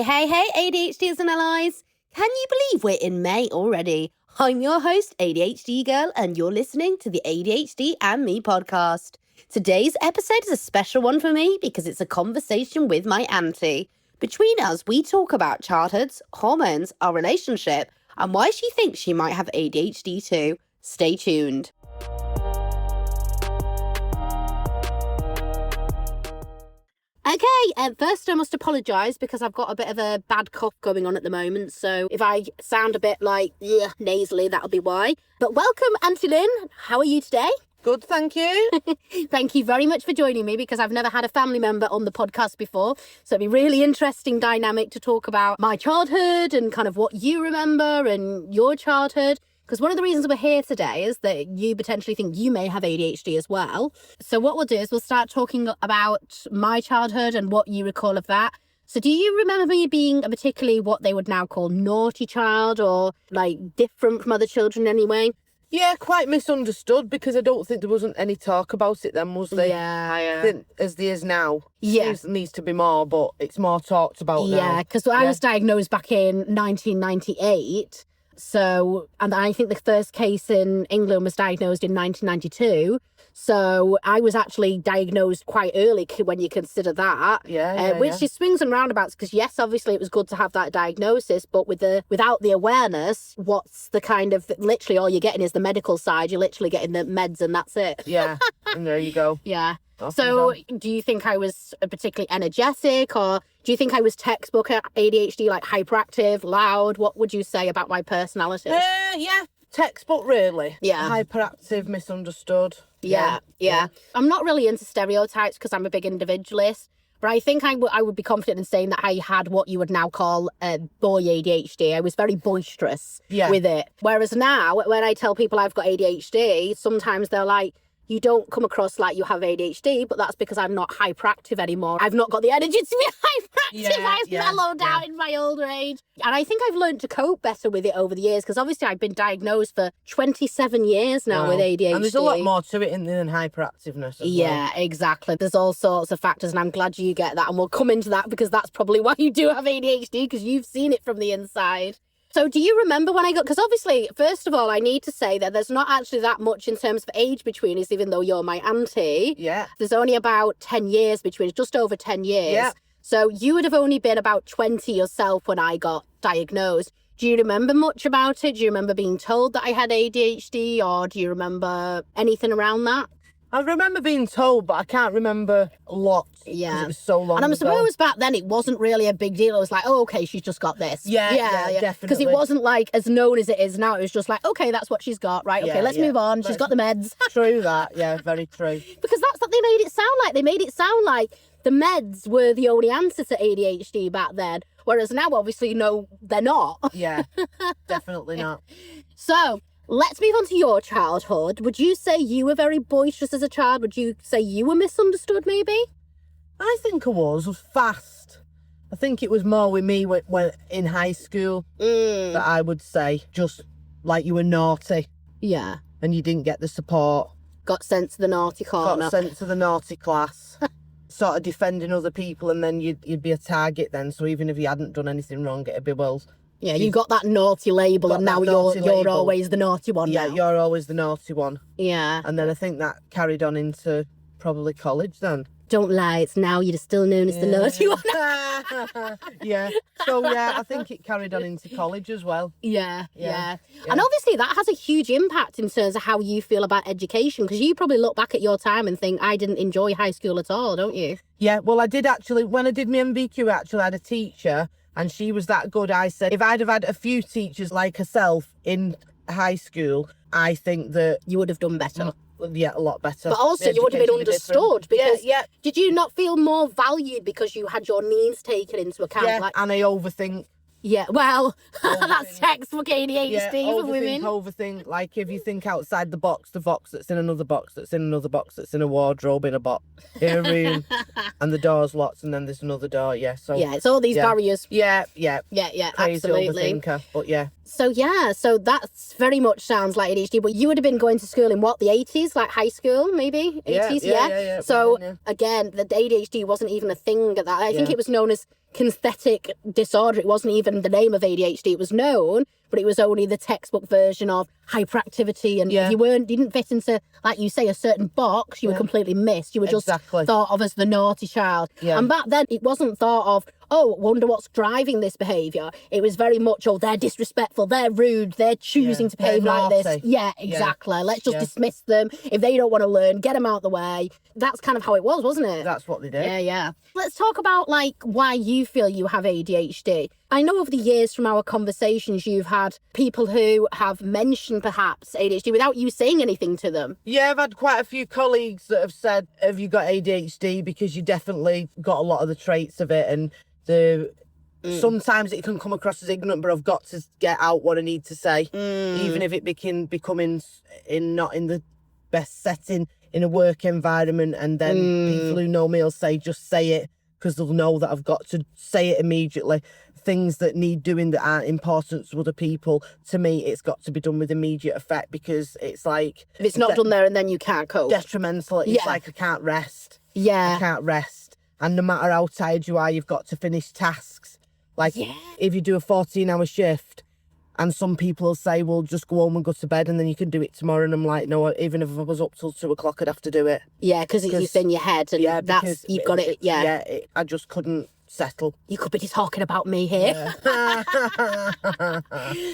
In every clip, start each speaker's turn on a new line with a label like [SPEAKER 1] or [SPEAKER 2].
[SPEAKER 1] Hey, ADHDers and allies. Can you believe we're in May already? I'm your host, ADHD Girl, and you're listening to the ADHD and Me podcast. Today's episode is a special one for me because it's a conversation with my auntie. Between us, we talk about childhoods, hormones, our relationship, and why she thinks she might have ADHD too. Stay tuned. Okay, first I must apologise because I've got a bit of a bad cough going on at the moment, so if I sound a bit like nasally, that'll be why. But welcome, Auntie Lynn. How are you today?
[SPEAKER 2] Good, thank you.
[SPEAKER 1] Thank you very much for joining me because I've never had a family member on the podcast before, so it'd be really interesting dynamic to talk about my childhood and kind of what you remember and your childhood. Because one of the reasons we're here today is that you potentially think you may have ADHD as well. So what we'll do is we'll start talking about my childhood and what you recall of that. So do you remember me being a particularly what they would now call naughty child or like different from other children anyway?
[SPEAKER 2] Yeah, quite misunderstood because I don't think there wasn't any talk about it then, was there?
[SPEAKER 1] Yeah.
[SPEAKER 2] I think as there is now.
[SPEAKER 1] Yeah.
[SPEAKER 2] There needs to be more, but it's more talked about now.
[SPEAKER 1] Yeah, because I was diagnosed back in 1998. So, and I think the first case in England was diagnosed in 1992. So I was actually diagnosed quite early when you consider that. Which is swings and roundabouts because yes, obviously it was good to have that diagnosis, but without the awareness, what's the kind of, literally all you're getting is the medical side. You're literally getting the meds and that's it.
[SPEAKER 2] Yeah, and there you go.
[SPEAKER 1] Yeah. So do you think I was particularly energetic or do you think I was textbook ADHD, like hyperactive, loud? What would you say about my personality?
[SPEAKER 2] Yeah, textbook really.
[SPEAKER 1] Yeah.
[SPEAKER 2] Hyperactive, misunderstood.
[SPEAKER 1] Yeah. I'm not really into stereotypes because I'm a big individualist, but I think I would be confident in saying that I had what you would now call boy ADHD. I was very boisterous with it. Whereas now, when I tell people I've got ADHD, sometimes they're like, you don't come across like you have ADHD, but that's because I'm not hyperactive anymore. I've not got the energy to be hyperactive. I've mellowed out in my older age. And I think I've learned to cope better with it over the years because obviously I've been diagnosed for 27 years now with ADHD.
[SPEAKER 2] And there's a lot more to it than hyperactiveness as
[SPEAKER 1] well. Exactly. There's all sorts of factors and I'm glad you get that. And we'll come into that because that's probably why you do have ADHD because you've seen it from the inside. So do you remember when I got, because obviously, first of all, I need to say that there's not actually that much in terms of age between us, even though you're my auntie.
[SPEAKER 2] Yeah.
[SPEAKER 1] There's only about 10 years between us, just over 10 years.
[SPEAKER 2] Yeah.
[SPEAKER 1] So you would have only been about 20 yourself when I got diagnosed. Do you remember much about it? Do you remember being told that I had ADHD or do you remember anything around that?
[SPEAKER 2] I remember being told, but I can't remember a lot. Yeah. It was so long
[SPEAKER 1] ago. And I
[SPEAKER 2] suppose
[SPEAKER 1] back then it wasn't really a big deal. It was like, oh, okay, she's just got this.
[SPEAKER 2] Yeah, definitely.
[SPEAKER 1] Because it wasn't like as known as it is now. It was just like, okay, that's what she's got. Right, okay, let's move on. She's got the meds.
[SPEAKER 2] True that. Yeah, very true.
[SPEAKER 1] Because that's what they made it sound like. They made it sound like the meds were the only answer to ADHD back then. Whereas now, obviously, no, they're not.
[SPEAKER 2] Yeah, definitely not.
[SPEAKER 1] So let's move on to your childhood. Would you say you were very boisterous as a child? Would you say you were misunderstood, maybe?
[SPEAKER 2] I think I was fast. I think it was more with me when in high school that I would say just like you were naughty.
[SPEAKER 1] Yeah.
[SPEAKER 2] And you didn't get the support.
[SPEAKER 1] Got sent to the naughty corner.
[SPEAKER 2] Got sent to the naughty class. Sort of defending other people and then you'd be a target then. So even if you hadn't done anything wrong, it'd be, well...
[SPEAKER 1] Yeah, you got that naughty label and now you're always the naughty one now.
[SPEAKER 2] Yeah, you're always the naughty one.
[SPEAKER 1] Yeah.
[SPEAKER 2] And then I think that carried on into probably college then.
[SPEAKER 1] Don't lie, it's now you're still known as the naughty one.
[SPEAKER 2] Yeah. So, I think it carried on into college as well.
[SPEAKER 1] Yeah. And obviously that has a huge impact in terms of how you feel about education because you probably look back at your time and think, I didn't enjoy high school at all, don't you?
[SPEAKER 2] Yeah, well, I did actually. When I did my MVQ, I had a teacher and she was that good. I said, if I'd have had a few teachers like herself in high school, I think that...
[SPEAKER 1] You would have done better.
[SPEAKER 2] Yeah, a lot better.
[SPEAKER 1] But also you would have been understood because
[SPEAKER 2] yeah.
[SPEAKER 1] Did you not feel more valued because you had your needs taken into account?
[SPEAKER 2] Yeah, and I overthink.
[SPEAKER 1] Yeah, well, that's textbook ADHD for women.
[SPEAKER 2] Overthink. Like if you think outside the box that's in another box, that's in another box, that's in a wardrobe, in a box, in a room, and the door's locked, and then there's another door. Yeah, so
[SPEAKER 1] yeah, it's all these barriers.
[SPEAKER 2] Yeah,
[SPEAKER 1] Crazy
[SPEAKER 2] absolutely. Overthinker, but yeah.
[SPEAKER 1] So that's very much sounds like ADHD, but you would have been going to school in what, the 80s, like high school, maybe? 80s, yeah. So again, the ADHD wasn't even a thing at that. I think it was known as kinesthetic disorder. It wasn't even the name of ADHD. It was known, but it was only the textbook version of hyperactivity. And if you didn't fit into, like you say, a certain box, you were completely missed. You were just thought of as the naughty child. And back then, it wasn't thought of, oh, wonder what's driving this behaviour. It was very much, oh, they're disrespectful, they're rude, they're choosing to behave like this. Yeah, exactly. Let's just dismiss them. If they don't want to learn, get them out the way. That's kind of how it was, wasn't it?
[SPEAKER 2] That's what they did.
[SPEAKER 1] Yeah. Let's talk about, like, why you feel you have ADHD. I know over the years from our conversations, you've had people who have mentioned perhaps ADHD without you saying anything to them.
[SPEAKER 2] Yeah, I've had quite a few colleagues that have said, have you got ADHD? Because you definitely got a lot of the traits of it, and sometimes it can come across as ignorant, but I've got to get out what I need to say, even if it becoming not in the best setting in a work environment. And then people who know me will say, just say it, because they'll know that I've got to say it immediately. Things that need doing that aren't important to other people, to me, it's got to be done with immediate effect, because it's like,
[SPEAKER 1] if it's not done there and then you can't cope.
[SPEAKER 2] Detrimental. It's like I can't rest.
[SPEAKER 1] Yeah.
[SPEAKER 2] I can't rest. And no matter how tired you are, you've got to finish tasks. Like, if you do a 14-hour shift, and some people will say, well, just go home and go to bed and then you can do it tomorrow. And I'm like, no, even if I was up till 2 o'clock, I'd have to do it.
[SPEAKER 1] Yeah, because it's in your head, and you've got it.
[SPEAKER 2] I just couldn't settle.
[SPEAKER 1] You could be talking about me here.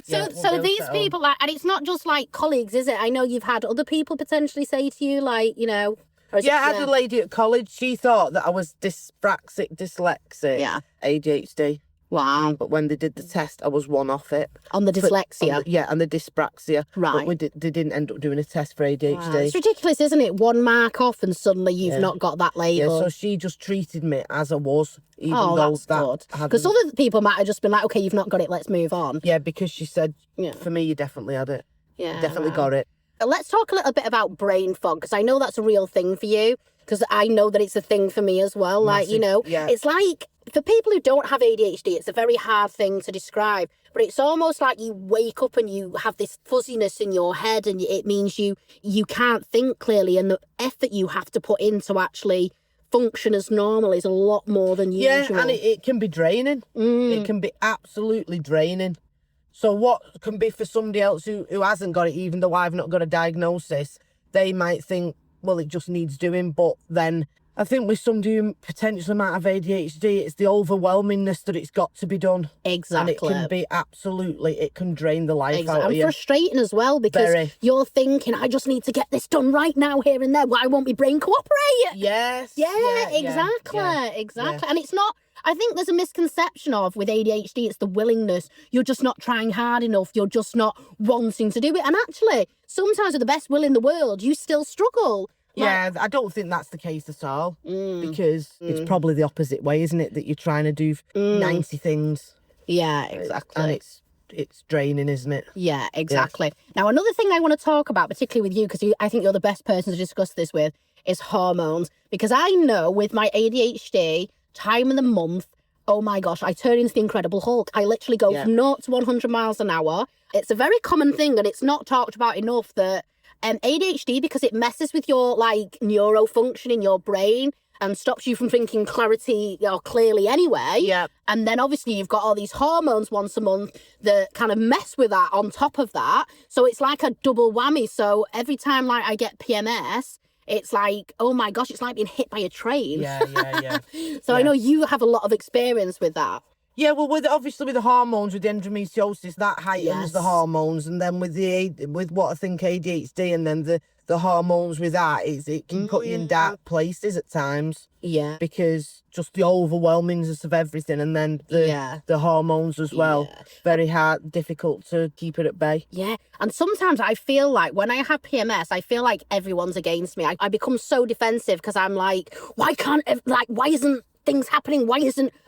[SPEAKER 1] So these people, like, and it's not just like colleagues, is it? I know you've had other people potentially say to you, like, you know.
[SPEAKER 2] I had a lady at college. She thought that I was dyspraxic, dyslexic, ADHD.
[SPEAKER 1] Wow.
[SPEAKER 2] But when they did the test, I was one off it.
[SPEAKER 1] On the dyslexia?
[SPEAKER 2] And the dyspraxia.
[SPEAKER 1] Right.
[SPEAKER 2] But they didn't end up doing a test for ADHD. Wow.
[SPEAKER 1] It's ridiculous, isn't it? 1 mark off and suddenly you've not got that label.
[SPEAKER 2] Yeah, so she just treated me as I was, even though
[SPEAKER 1] that's good. Because other people might have just been like, okay, you've not got it, let's move on.
[SPEAKER 2] Yeah, because she said, for me, you definitely had it.
[SPEAKER 1] Yeah.
[SPEAKER 2] You definitely got it.
[SPEAKER 1] Let's talk a little bit about brain fog, because I know that's a real thing for you, because I know that it's a thing for me as well. Massive. Like, you know, it's like, for people who don't have ADHD, it's a very hard thing to describe, but it's almost like you wake up and you have this fuzziness in your head, and it means you can't think clearly, and the effort you have to put in to actually function as normal is a lot more than usual.
[SPEAKER 2] Yeah, and it can be draining. It can be absolutely draining. So what can be for somebody else who hasn't got it, even though I've not got a diagnosis, they might think, well, it just needs doing. But then I think with somebody who potentially might have ADHD, it's the overwhelmingness that it's got to be done.
[SPEAKER 1] Exactly.
[SPEAKER 2] And it can be it can drain the life out of you.
[SPEAKER 1] And frustrating as well, because you're thinking, I just need to get this done right now, here and there. Why won't my brain cooperate?
[SPEAKER 2] Yes.
[SPEAKER 1] Yeah, exactly. And it's not, I think there's a misconception of, with ADHD, it's the willingness. You're just not trying hard enough. You're just not wanting to do it. And actually, sometimes with the best will in the world, you still struggle.
[SPEAKER 2] Yeah, I don't think that's the case at all, because it's probably the opposite way, isn't it? That you're trying to do 90 things.
[SPEAKER 1] Yeah, exactly.
[SPEAKER 2] And it's draining, isn't it?
[SPEAKER 1] Yeah, exactly. Yeah. Now, another thing I want to talk about, particularly with you, because I think you're the best person to discuss this with, is hormones. Because I know with my ADHD, time of the month, oh my gosh, I turn into the Incredible Hulk. I literally go from 0 to 100 miles an hour. It's a very common thing, and it's not talked about enough, that ADHD, because it messes with your, like, neurofunction in your brain and stops you from thinking clearly anyway.
[SPEAKER 2] Yeah.
[SPEAKER 1] And then obviously you've got all these hormones once a month that kind of mess with that on top of that. So it's like a double whammy. So every time, like, I get PMS, it's like, oh my gosh, it's like being hit by a train.
[SPEAKER 2] Yeah.
[SPEAKER 1] So I know you have a lot of experience with that.
[SPEAKER 2] Yeah, well, obviously with the hormones, with the endometriosis, that heightens the hormones, and then with what I think ADHD, and then the hormones with that, it can put you in dark places at times.
[SPEAKER 1] Yeah.
[SPEAKER 2] Because just the overwhelmingness of everything, and then the hormones as well. Yeah. Very hard, difficult to keep it at bay.
[SPEAKER 1] Yeah, and sometimes I feel like when I have PMS, I feel like everyone's against me. I become so defensive, because I'm like, why isn't things happening?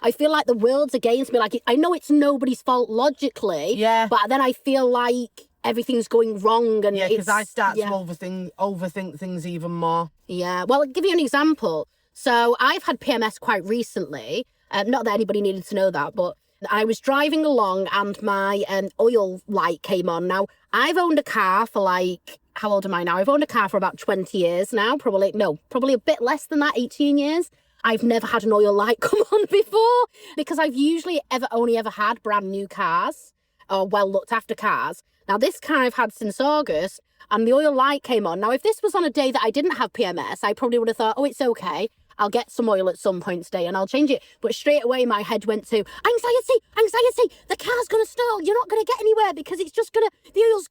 [SPEAKER 1] I feel like the world's against me. Like, I know it's nobody's fault logically, but then I feel like everything's going wrong, and
[SPEAKER 2] because I start to overthink things even more.
[SPEAKER 1] Yeah, well, I'll give you an example. So I've had PMS quite recently. Not that anybody needed to know that, but I was driving along and my oil light came on. Now, I've owned a car for like, how old am I now? I've owned a car for about 20 years now. Probably a bit less than that, 18 years. I've never had an oil light come on before because I've usually only ever had brand new cars or well looked after cars. Now, this car I've had since August and the oil light came on. Now, if this was on a day that I didn't have PMS, I probably would have thought, oh, it's okay. I'll get some oil at some point today and I'll change it. But straight away, my head went to anxiety. The car's going to stall. You're not going to get anywhere because it's just going to, the oil's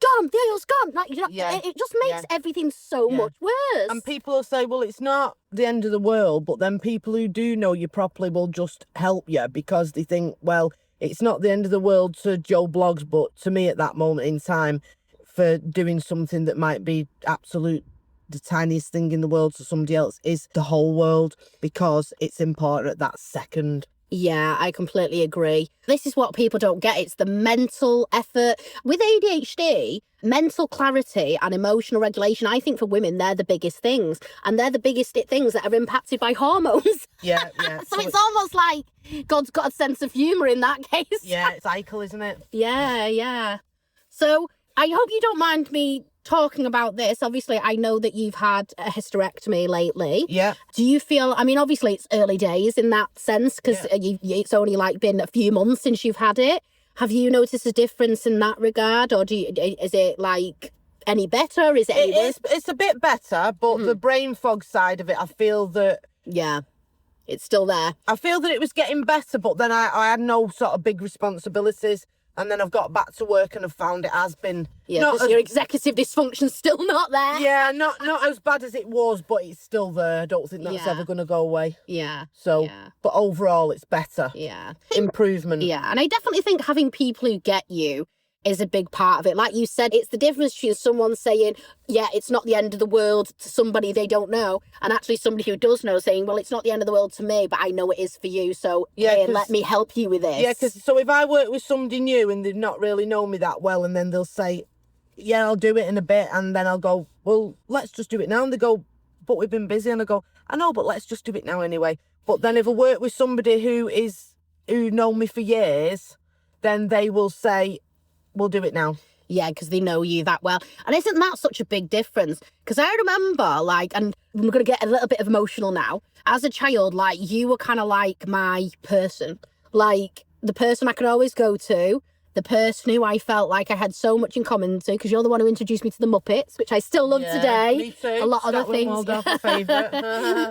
[SPEAKER 1] gone. Like, it just makes everything so much worse.
[SPEAKER 2] And people will say, well, it's not the end of the world. But then people who do know you properly will just help you because they think, well, it's not the end of the world to Joe Blogs, but to me at that moment in time, for doing something that might be the tiniest thing in the world to somebody else is the whole world because it's important at that second.
[SPEAKER 1] Yeah, I completely agree. This is what people don't get. It's the mental effort. With ADHD, mental clarity and emotional regulation, I think for women, they're the biggest things. And they're the biggest things that are impacted by hormones.
[SPEAKER 2] Yeah.
[SPEAKER 1] So it's almost like God's got a sense of humour in that case.
[SPEAKER 2] Yeah, it's cycle, isn't it?
[SPEAKER 1] Yeah. So I hope you don't mind me talking about this. Obviously, I know that you've had a hysterectomy lately.
[SPEAKER 2] Yeah.
[SPEAKER 1] Do you feel, I mean, obviously it's early days in that sense because it's only like been a few months since you've had it. Have you noticed a difference in that regard or is it like any better? Is it any worse?
[SPEAKER 2] It's a bit better, but the brain fog side of it, I feel that...
[SPEAKER 1] Yeah, it's still there.
[SPEAKER 2] I feel that it was getting better, but then I had no sort of big responsibilities. And then I've got back to work and I've found it has been...
[SPEAKER 1] Yeah, because your executive dysfunction's still not there.
[SPEAKER 2] Yeah, not as bad as it was, but it's still there. I don't think that's ever going to go away.
[SPEAKER 1] Yeah.
[SPEAKER 2] So, but overall, it's better.
[SPEAKER 1] Yeah.
[SPEAKER 2] Improvement.
[SPEAKER 1] Yeah, and I definitely think having people who get you is a big part of it. Like you said, it's the difference between someone saying, yeah, it's not the end of the world to somebody they don't know, and actually somebody who does know saying, well, it's not the end of the world to me, but I know it is for you, so let me help you with this.
[SPEAKER 2] Yeah, because so if I work with somebody new and they've not really known me that well, and then they'll say, yeah, I'll do it in a bit, and then I'll go, well, let's just do it now. And they go, but we've been busy. And I go, I know, but let's just do it now anyway. But then if I work with somebody who known me for years, then they will say, we'll do it now.
[SPEAKER 1] Yeah, because they know you that well. And isn't that such a big difference? Because I remember, like, and I'm going to get a little bit emotional now. As a child, like, you were kind of like my person. Like, the person I could always go to, the person who I felt like I had so much in common to, because you're the one who introduced me to the Muppets, which I still love today.
[SPEAKER 2] Me too.
[SPEAKER 1] A lot of the things.
[SPEAKER 2] My favourite.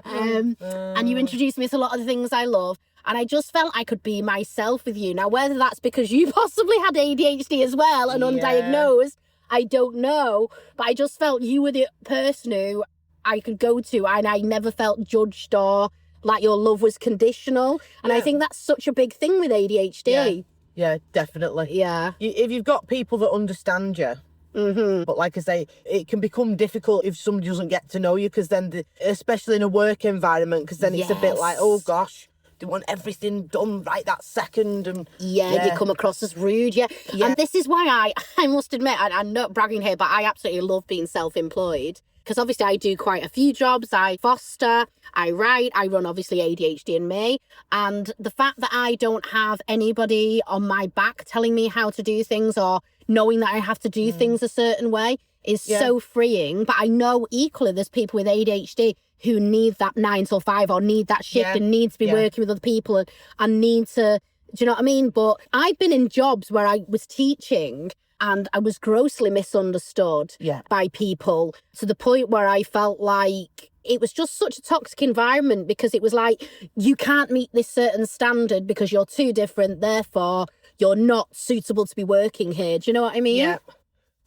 [SPEAKER 1] And you introduced me to a lot of the things I love. And I just felt I could be myself with you. Now, whether that's because you possibly had ADHD as well and undiagnosed, I don't know. But I just felt you were the person who I could go to and I never felt judged or like your love was conditional. And I think that's such a big thing with ADHD.
[SPEAKER 2] Yeah, definitely.
[SPEAKER 1] Yeah.
[SPEAKER 2] If you've got people that understand you, but like I say, it can become difficult if somebody doesn't get to know you because then, especially in a work environment, because then it's a bit like, oh gosh, they want everything done right that second. And
[SPEAKER 1] you come across as rude. Yeah. And this is why I must admit, I'm not bragging here, but I absolutely love being self-employed. Because obviously I do quite a few jobs. I foster, I write, I run obviously ADHD and Me. And the fact that I don't have anybody on my back telling me how to do things or knowing that I have to do things a certain way is so freeing. But I know equally there's people with ADHD who need that 9 till 5 or need that shift and need to be working with other people and need to, do you know what I mean? But I've been in jobs where I was teaching and I was grossly misunderstood by people to the point where I felt like it was just such a toxic environment because it was like, you can't meet this certain standard because you're too different, therefore you're not suitable to be working here. Do you know what I mean?
[SPEAKER 2] Yeah.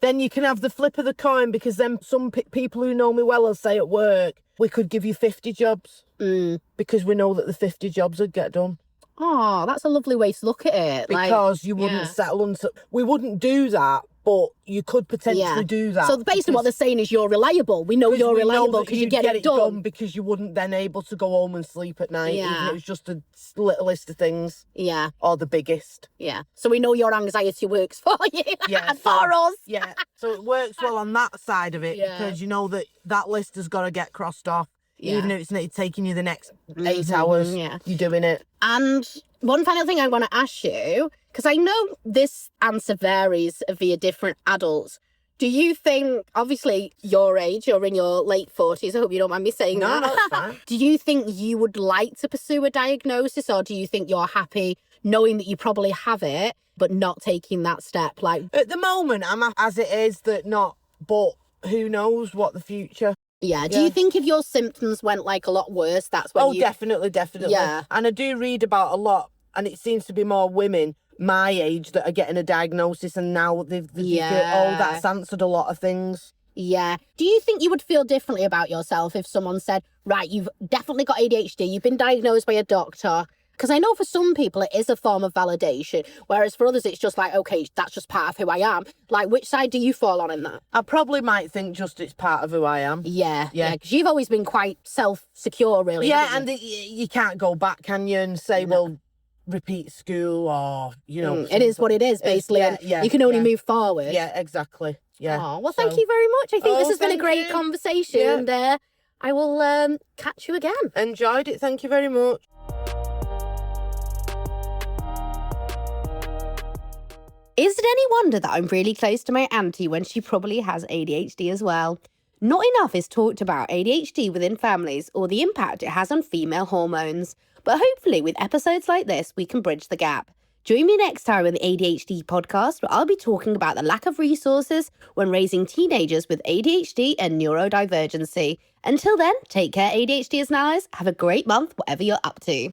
[SPEAKER 2] Then you can have the flip of the coin because then some people who know me well will say at work, we could give you 50 jobs because we know that the 50 jobs would get done.
[SPEAKER 1] Oh, that's a lovely way to look at it.
[SPEAKER 2] Because you wouldn't settle on... We wouldn't do that, but you could potentially do that.
[SPEAKER 1] So basically what they're saying is you're reliable. We know you're reliable because you get it done.
[SPEAKER 2] Because you wouldn't then able to go home and sleep at night, even if it was just a little list of things.
[SPEAKER 1] Yeah.
[SPEAKER 2] Or the biggest.
[SPEAKER 1] Yeah. So we know your anxiety works for you and for us.
[SPEAKER 2] Yeah. So it works well on that side of it because you know that list has got to get crossed off. Yeah. Even if it's taking you the next 8 hours, you're doing it.
[SPEAKER 1] And One final thing I want to ask you, because I know this answer varies via different adults. Do you think, obviously, your age, you're in your late 40s, I hope you don't mind me saying that.
[SPEAKER 2] No, it's fine.
[SPEAKER 1] Do you think you would like to pursue a diagnosis, or do you think you're happy knowing that you probably have it, but not taking that step? Like,
[SPEAKER 2] at the moment, I'm as it is, but who knows what the future.
[SPEAKER 1] Yeah. Do you think if your symptoms went like a lot worse, that's when you...
[SPEAKER 2] definitely.
[SPEAKER 1] Yeah.
[SPEAKER 2] And I do read about a lot, and it seems to be more women my age that are getting a diagnosis, and now they've that's answered a lot of things.
[SPEAKER 1] Yeah. Do you think you would feel differently about yourself if someone said, right, you've definitely got ADHD, you've been diagnosed by a doctor? Because I know for some people it is a form of validation, whereas for others it's just like, okay, that's just part of who I am. Like, which side do you fall on in that?
[SPEAKER 2] I probably might think just it's part of who I am.
[SPEAKER 1] Yeah. Because you've always been quite self-secure, really.
[SPEAKER 2] Yeah, and you can't go back, can you, and say, well, repeat school, or, you know.
[SPEAKER 1] It is what it is, basically. You can only move forward.
[SPEAKER 2] Yeah, exactly. Yeah.
[SPEAKER 1] Oh, well, thank you very much. I think this has been a great conversation, and I will catch you again.
[SPEAKER 2] Enjoyed it. Thank you very much.
[SPEAKER 1] Is it any wonder that I'm really close to my auntie when she probably has ADHD as well? Not enough is talked about ADHD within families or the impact it has on female hormones. But hopefully with episodes like this, we can bridge the gap. Join me next time on the ADHD podcast, where I'll be talking about the lack of resources when raising teenagers with ADHD and neurodivergency. Until then, take care, ADHDers and allies. Have a great month, whatever you're up to.